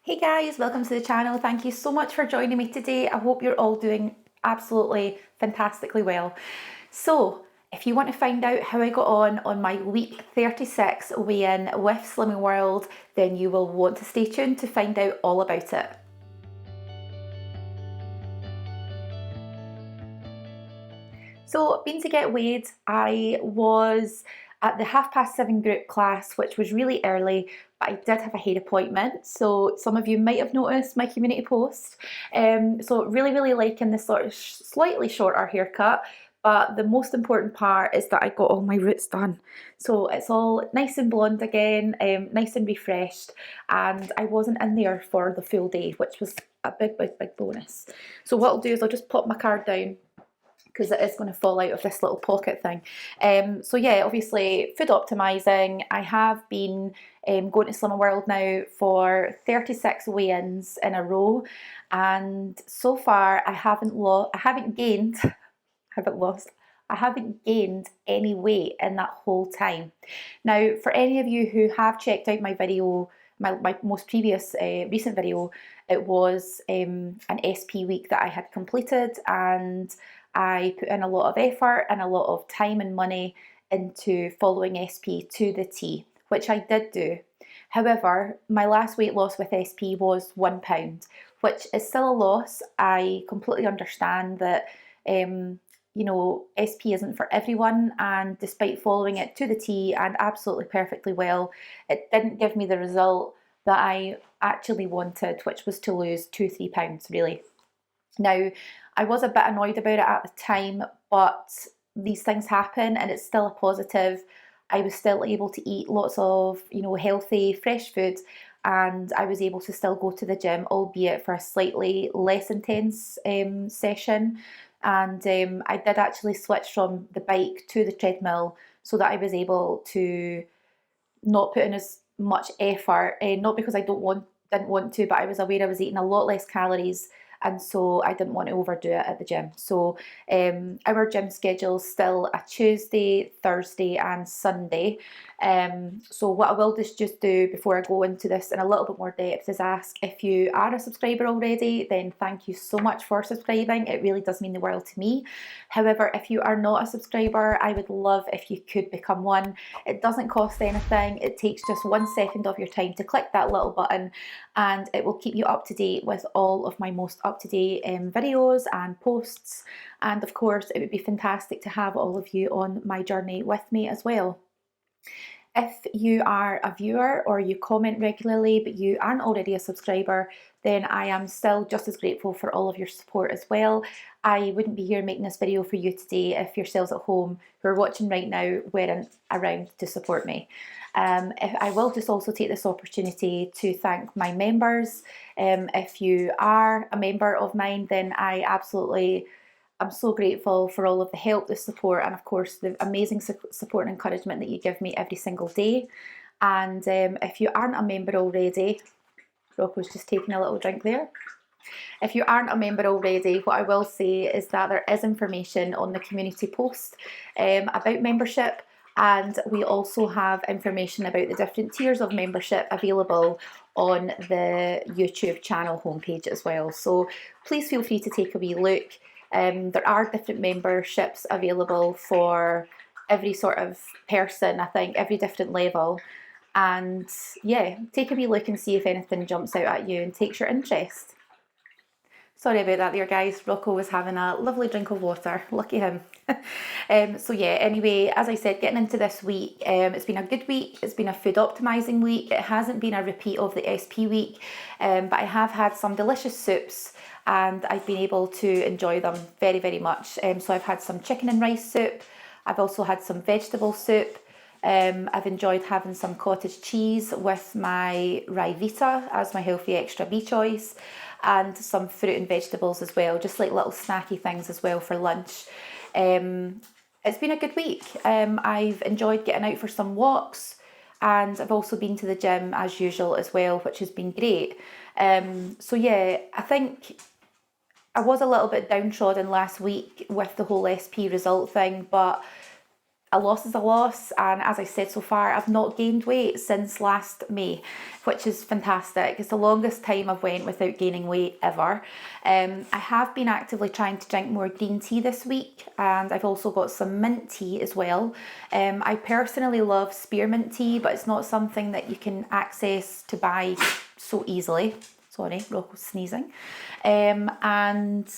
Hey guys, welcome to the channel. Thank you so much for joining me today. I hope you're all doing absolutely fantastically well. So, if you want to find out how I got on my week 36 weigh-in with Slimming World, then you will want to stay tuned to find out all about it. So, been to get weighed. I was at the 7:30 group class, which was really early, but I did have a hair appointment. So, some of you might have noticed my community post. So, really liking this sort of slightly shorter haircut. But the most important part is that I got all my roots done. So, it's all nice and blonde again, nice and refreshed. And I wasn't in there for the full day, which was a big bonus. So, what I'll do is I'll just pop my card down because it is going to fall out of this little pocket thing. So yeah, obviously food optimizing. I have been going to Slimming World now for 36 weigh-ins in a row, and so far I haven't gained, I haven't gained any weight in that whole time. Now, for any of you who have checked out my video, my most previous recent video, it was an SP week that I had completed, and I put in a lot of effort and a lot of time and money into following SP to the T, which I did do. However, my last weight loss with SP was £1, which is still a loss. I completely understand that SP isn't for everyone, and despite following it to the T and absolutely perfectly well, it didn't give me the result that I actually wanted, which was to lose £2-3 really. Now, I was a bit annoyed about it at the time, but these things happen and it's still a positive. I was still able to eat lots of, healthy, fresh food, and I was able to still go to the gym, albeit for a slightly less intense session. And I did actually switch from the bike to the treadmill so that I was able to not put in as much effort, not because I didn't want to, but I was aware I was eating a lot less calories, and so I didn't want to overdo it at the gym. So our gym schedule is still a Tuesday, Thursday and Sunday. So what I will just do before I go into this in a little bit more depth is ask, if you are a subscriber already, then thank you so much for subscribing. It really does mean the world to me. However, if you are not a subscriber, I would love if you could become one. It doesn't cost anything. It takes just 1 second of your time to click that little button, and it will keep you up to date with all of my most up-to-date videos and posts. And of course, it would be fantastic to have all of you on my journey with me as well. If you are a viewer or you comment regularly but you aren't already a subscriber, then I am still just as grateful for all of your support as well. I wouldn't be here making this video for you today if yourselves at home who are watching right now weren't around to support me. I will just also take this opportunity to thank my members. If you are a member of mine, then I'm so grateful for all of the help, the support, and of course the amazing support and encouragement that you give me every single day. And if you aren't a member already, Rocco's just taking a little drink there. If you aren't a member already, what I will say is that there is information on the community post about membership, and we also have information about the different tiers of membership available on the YouTube channel homepage as well. So please feel free to take a wee look. There are different memberships available for every sort of person, I think, every different level. And yeah, take a wee look and see if anything jumps out at you and takes your interest. Sorry about that there, guys. Rocco was having a lovely drink of water. Lucky him. So yeah, anyway, as I said, getting into this week, it's been a good week. It's been a food optimizing week. It hasn't been a repeat of the SP week, but I have had some delicious soups and I've been able to enjoy them very much. So I've had some chicken and rice soup. I've also had some vegetable soup. I've enjoyed having some cottage cheese with my Ryvita as my healthy extra B choice, and some fruit and vegetables as well, just like little snacky things as well for lunch. It's been a good week. I've enjoyed getting out for some walks, and I've also been to the gym as usual as well, which has been great. So yeah, I think I was a little bit downtrodden last week with the whole SP result thing, but a loss is a loss, and as I said so far, I've not gained weight since last May, which is fantastic. It's the longest time I've went without gaining weight ever. I have been actively trying to drink more green tea this week, and I've also got some mint tea as well. I personally love spearmint tea, but it's not something that you can access to buy so easily. Sorry, Rocco's sneezing. And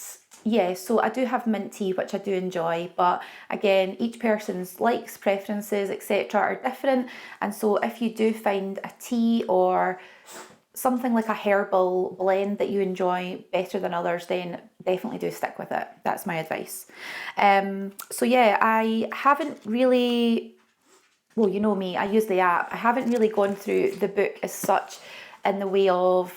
yeah, so I do have mint tea, which I do enjoy, but again, each person's likes, preferences, etc. are different. And so if you do find a tea or something like a herbal blend that you enjoy better than others, then definitely do stick with it. That's my advice. So yeah, I haven't really, well, you know me, I use the app. I haven't really gone through the book as such in the way of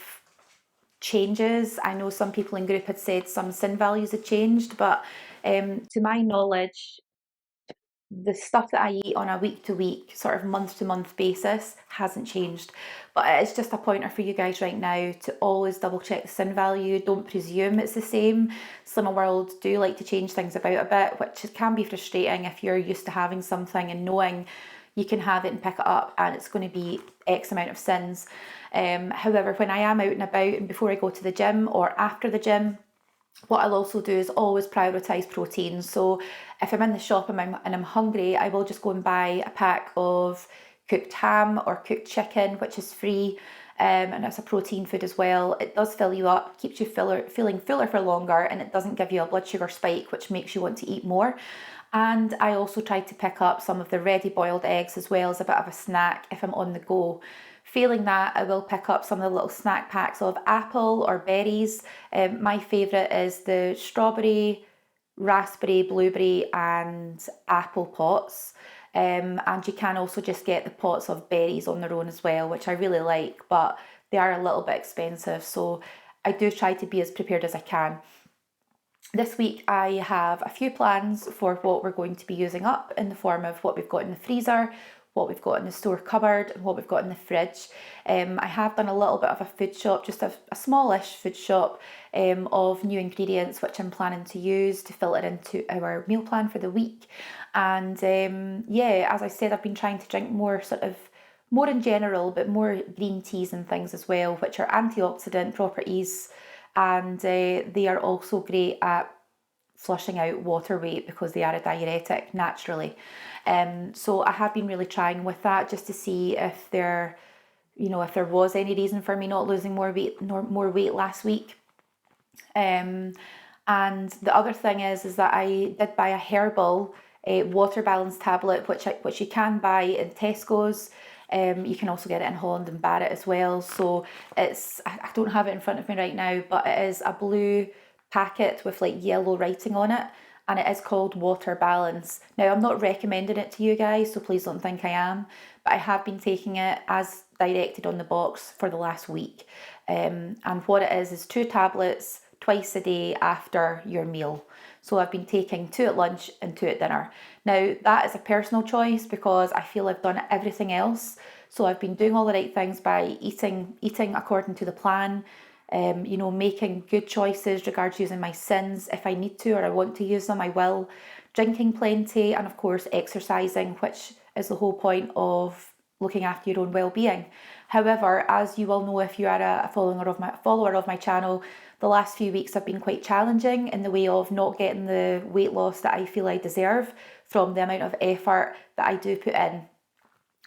changes. I know some people in group had said some sin values had changed, but to my knowledge, the stuff that I eat on a week to week, sort of month to month basis hasn't changed. But it's just a pointer for you guys right now to always double check the sin value. Don't presume it's the same. Slimming World do like to change things about a bit, which can be frustrating if you're used to having something and knowing you can have it and pick it up and it's going to be X amount of sins. However, when I am out and about and before I go to the gym or after the gym, what I'll also do is always prioritise protein. So if I'm in the shop and I'm hungry, I will just go and buy a pack of cooked ham or cooked chicken, which is free. And it's a protein food as well. It does fill you up, keeps you feeling fuller for longer, and it doesn't give you a blood sugar spike, which makes you want to eat more. And I also try to pick up some of the ready boiled eggs as well as a bit of a snack if I'm on the go. Failing that, I will pick up some of the little snack packs of apple or berries. My favourite is the strawberry, raspberry, blueberry, and apple pots. And you can also just get the pots of berries on their own as well, which I really like, but they are a little bit expensive. So I do try to be as prepared as I can. This week I have a few plans for what we're going to be using up in the form of what we've got in the freezer, what we've got in the store cupboard, and what we've got in the fridge. I have done a little bit of a food shop, just a smallish food shop of new ingredients which I'm planning to use to filter into our meal plan for the week. And yeah, as I said, I've been trying to drink more more in general, but more green teas and things as well, which are antioxidant properties, and they are also great at flushing out water weight because they are a diuretic naturally. So I have been really trying with that just to see if if there was any reason for me not losing more weight last week. And the other thing is that I did buy a herbal water balance tablet, which you can buy in Tesco's. You can also get it in Holland and Barrett as well. So I don't have it in front of me right now, but it is a blue packet with like yellow writing on it, and it is called Water Balance. Now, I'm not recommending it to you guys, so please don't think I am, but I have been taking it as directed on the box for the last week. And what it is 2 tablets twice a day after your meal. So I've been taking 2 at lunch and 2 at dinner. Now, that is a personal choice because I feel I've done everything else. So I've been doing all the right things by eating according to the plan, making good choices regards using my sins. If I need to or I want to use them, I will. Drinking plenty, and of course exercising, which is the whole point of looking after your own well-being. However, as you will know if you are a follower of my channel, the last few weeks have been quite challenging in the way of not getting the weight loss that I feel I deserve from the amount of effort that I do put in.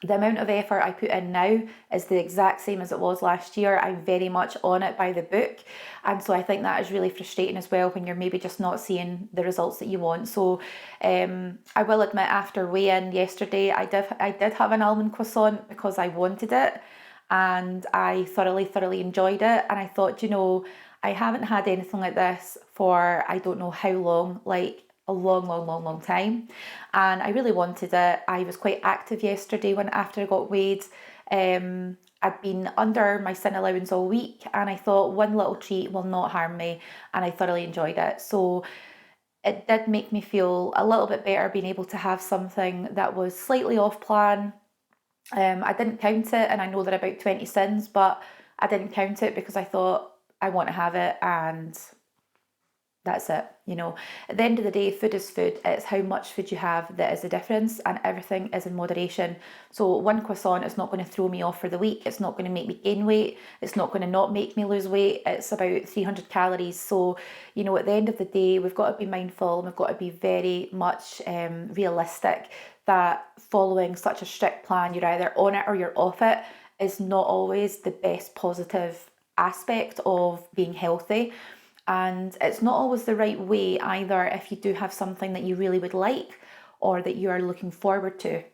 The amount of effort I put in now is the exact same as it was last year. I'm very much on it by the book. And so I think that is really frustrating as well when you're maybe just not seeing the results that you want. So I will admit, after weigh-in yesterday, I did have an almond croissant because I wanted it. And I thoroughly enjoyed it. And I thought, I haven't had anything like this for I don't know how long, like a long time, and I really wanted it. I was quite active yesterday after I got weighed. I'd been under my sin allowance all week, and I thought one little treat will not harm me, and I thoroughly enjoyed it. So it did make me feel a little bit better being able to have something that was slightly off plan. I didn't count it, and I know they're about 20 sins, but I didn't count it because I thought I want to have it, and That's it. At the end of the day, food is food. It's how much food you have that is the difference, and everything is in moderation. So one croissant is not going to throw me off for the week. It's not going to make me gain weight. It's not going to not make me lose weight. It's about 300 calories. So, at the end of the day, we've got to be mindful, and we've got to be very much realistic that following such a strict plan, you're either on it or you're off it, is not always the best positive aspect of being healthy. And it's not always the right way either if you do have something that you really would like or that you are looking forward to.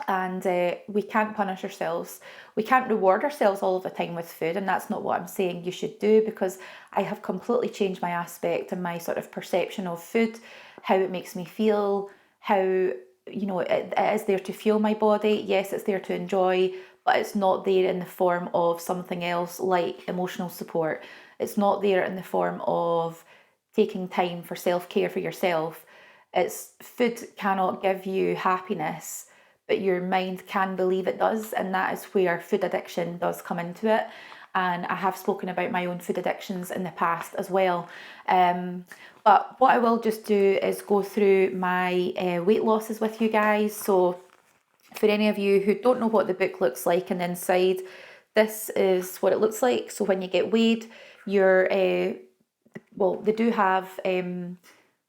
And we can't punish ourselves. We can't reward ourselves all of the time with food. And that's not what I'm saying you should do, because I have completely changed my aspect and my sort of perception of food, how it makes me feel, how, it is there to fuel my body. Yes, it's there to enjoy, but it's not there in the form of something else like emotional support. It's not there in the form of taking time for self-care for yourself. It's food cannot give you happiness, but your mind can believe it does, and that is where food addiction does come into it. And I have spoken about my own food addictions in the past as well. But what I will just do is go through my weight losses with you guys. So for any of you who don't know what the book looks like on the inside, this is what it looks like. So when you get weighed, you're, they do have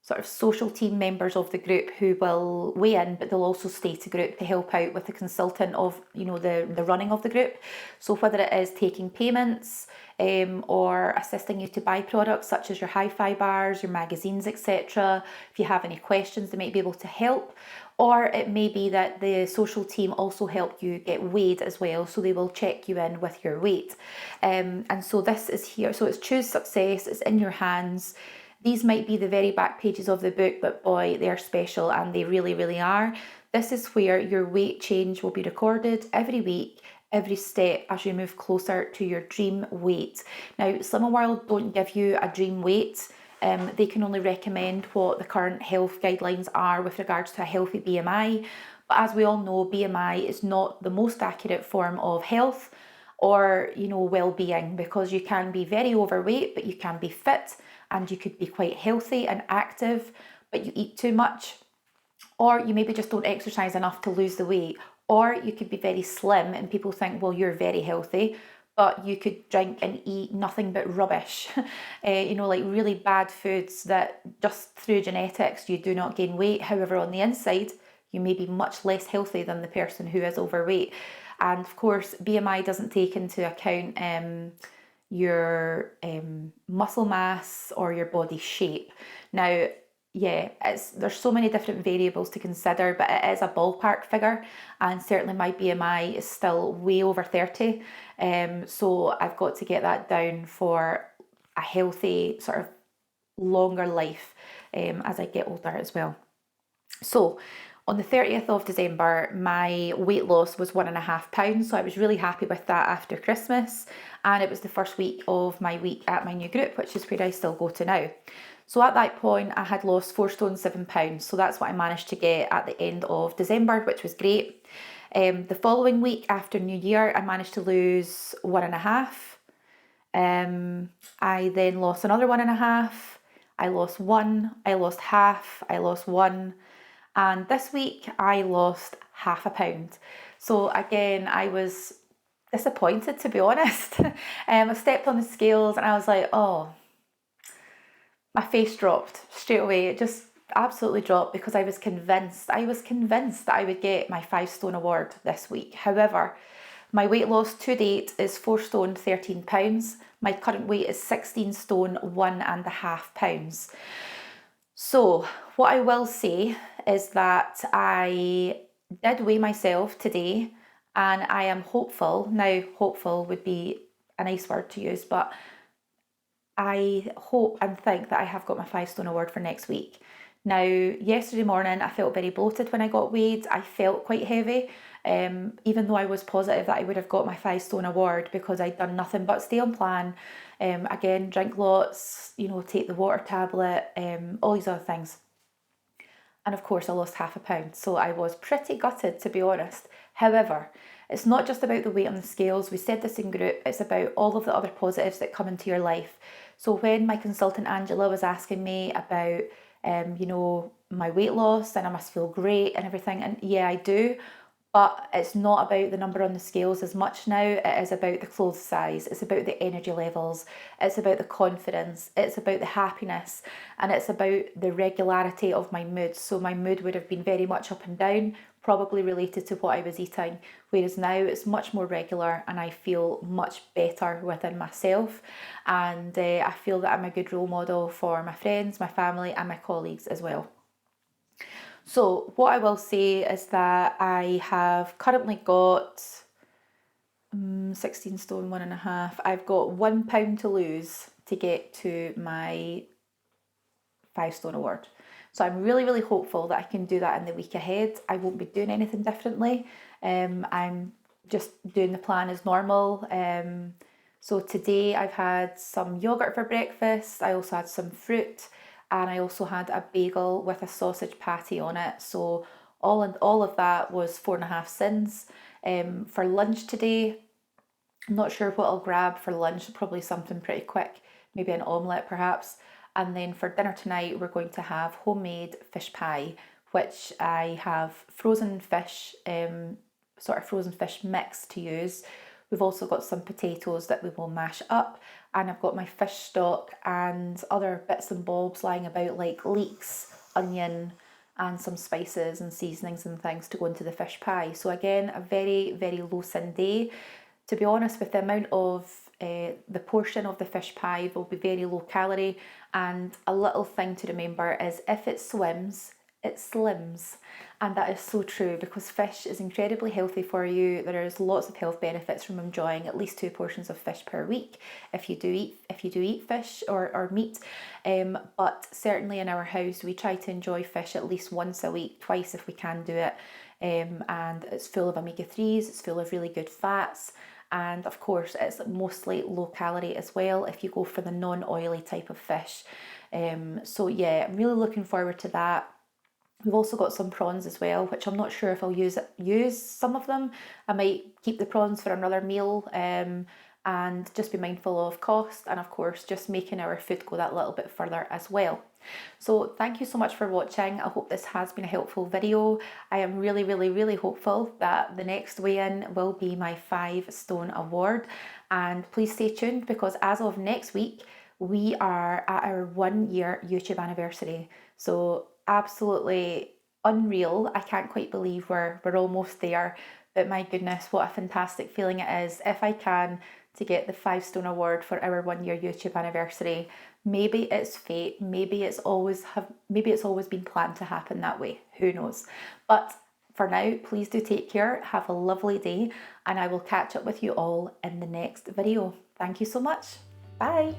sort of social team members of the group who will weigh in, but they'll also stay to group to help out with the consultant of, the running of the group. So whether it is taking payments or assisting you to buy products such as your hi-fi bars, your magazines, etc. If you have any questions, they might be able to help. Or it may be that the social team also help you get weighed as well, so they will check you in with your weight. And so this is here. So it's Choose Success, it's in your hands. These might be the very back pages of the book, but boy, they're special, and they really, really are. This is where your weight change will be recorded every week, every step as you move closer to your dream weight. Now, Slimming World don't give you a dream weight. They can only recommend what the current health guidelines are with regards to a healthy BMI. But as we all know, BMI is not the most accurate form of health or, well-being, because you can be very overweight, but you can be fit, and you could be quite healthy and active, but you eat too much. Or you maybe just don't exercise enough to lose the weight. Or you could be very slim and people think, well, you're very healthy, but you could drink and eat nothing but rubbish. Like really bad foods that just through genetics you do not gain weight. However, on the inside, you may be much less healthy than the person who is overweight. And of course, BMI doesn't take into account your muscle mass or your body shape. Now, yeah, there's so many different variables to consider, but it is a ballpark figure, and certainly my BMI is still way over 30. So I've got to get that down for a healthy sort of longer life as I get older as well. So on the 30th of December, my weight loss was 1.5 pounds. So I was really happy with that after Christmas. And it was the first week of my week at my new group, which is where I still go to now. So at that point, I had lost 4 stone 7 pounds. So that's what I managed to get at the end of December, which was great. The following week after New Year, I managed to lose 1.5. I then lost another 1.5. I lost 1. I lost half. I lost 1. And this week I lost 0.5 pound. So again, I was disappointed, to be honest. I stepped on the scales and I was like, oh, my face dropped straight away. It just absolutely dropped, because I was convinced that I would get my 5 stone award this week. However, my weight loss to date is 4 stone 13 pounds. My current weight is 16 stone 1.5 pounds. So what I will say is that I did weigh myself today, and I am hopeful. Now, hopeful would be a nice word to use, but I hope and think that I have got my 5 stone award for next week. Now, yesterday morning, I felt very bloated when I got weighed. I felt quite heavy, even though I was positive that I would have got my 5 stone award, because I'd done nothing but stay on plan. Again, drink lots, take the water tablet, all these other things. And of course, I lost 0.5 pound. So I was pretty gutted, to be honest. However, it's not just about the weight on the scales. We said this in group. It's about all of the other positives that come into your life. So when my consultant Angela was asking me about, my weight loss, and I must feel great and everything, and yeah, I do, but it's not about the number on the scales as much now. It is about the clothes size, it's about the energy levels, it's about the confidence, it's about the happiness, and it's about the regularity of my mood. So my mood would have been very much up and down, probably related to what I was eating, whereas now it's much more regular and I feel much better within myself. And I feel that I'm a good role model for my friends, my family, and my colleagues as well. So what I will say is that I have currently got 16 stone, 1.5. I've got £1 to lose to get to my 5 stone award. So I'm really, really hopeful that I can do that in the week ahead. I won't be doing anything differently. I'm just doing the plan as normal. So today I've had some yogurt for breakfast. I also had some fruit, and I also had a bagel with a sausage patty on it. So all of that was 4.5 sins. For lunch today, I'm not sure what I'll grab for lunch, probably something pretty quick, maybe an omelette perhaps. And then for dinner tonight, we're going to have homemade fish pie, which I have frozen fish, sort of frozen fish mix to use. We've also got some potatoes that we will mash up, and I've got my fish stock and other bits and bobs lying about, like leeks, onion, and some spices and seasonings and things to go into the fish pie. So again, a very, very low sin day. To be honest, with the amount of the portion of the fish pie will be very low calorie. And a little thing to remember is if it swims, it slims. And that is so true, because fish is incredibly healthy for you. There is lots of health benefits from enjoying at least 2 portions of fish per week if you do eat fish or meat. But certainly in our house we try to enjoy fish at least once a week, twice if we can do it. And it's full of omega-3s, it's full of really good fats, and of course it's mostly low calorie as well if you go for the non-oily type of fish. So yeah, I'm really looking forward to that. We've also got some prawns as well, which I'm not sure if I'll use some of them. I might keep the prawns for another meal, and just be mindful of cost, and of course just making our food go that little bit further as well. So thank you so much for watching. I hope this has been a helpful video. I am really, really, really hopeful that the next weigh-in will be my 5 stone award. And please stay tuned, because as of next week, we are at our 1 year YouTube anniversary. So absolutely unreal. I can't quite believe we're almost there. But my goodness, what a fantastic feeling it is if I can to get the 5 stone award for our 1 year YouTube anniversary. Maybe it's fate, maybe it's always been planned to happen that way, who knows. But for now, please do take care, have a lovely day, and I will catch up with you all in the next video. Thank you so much. Bye.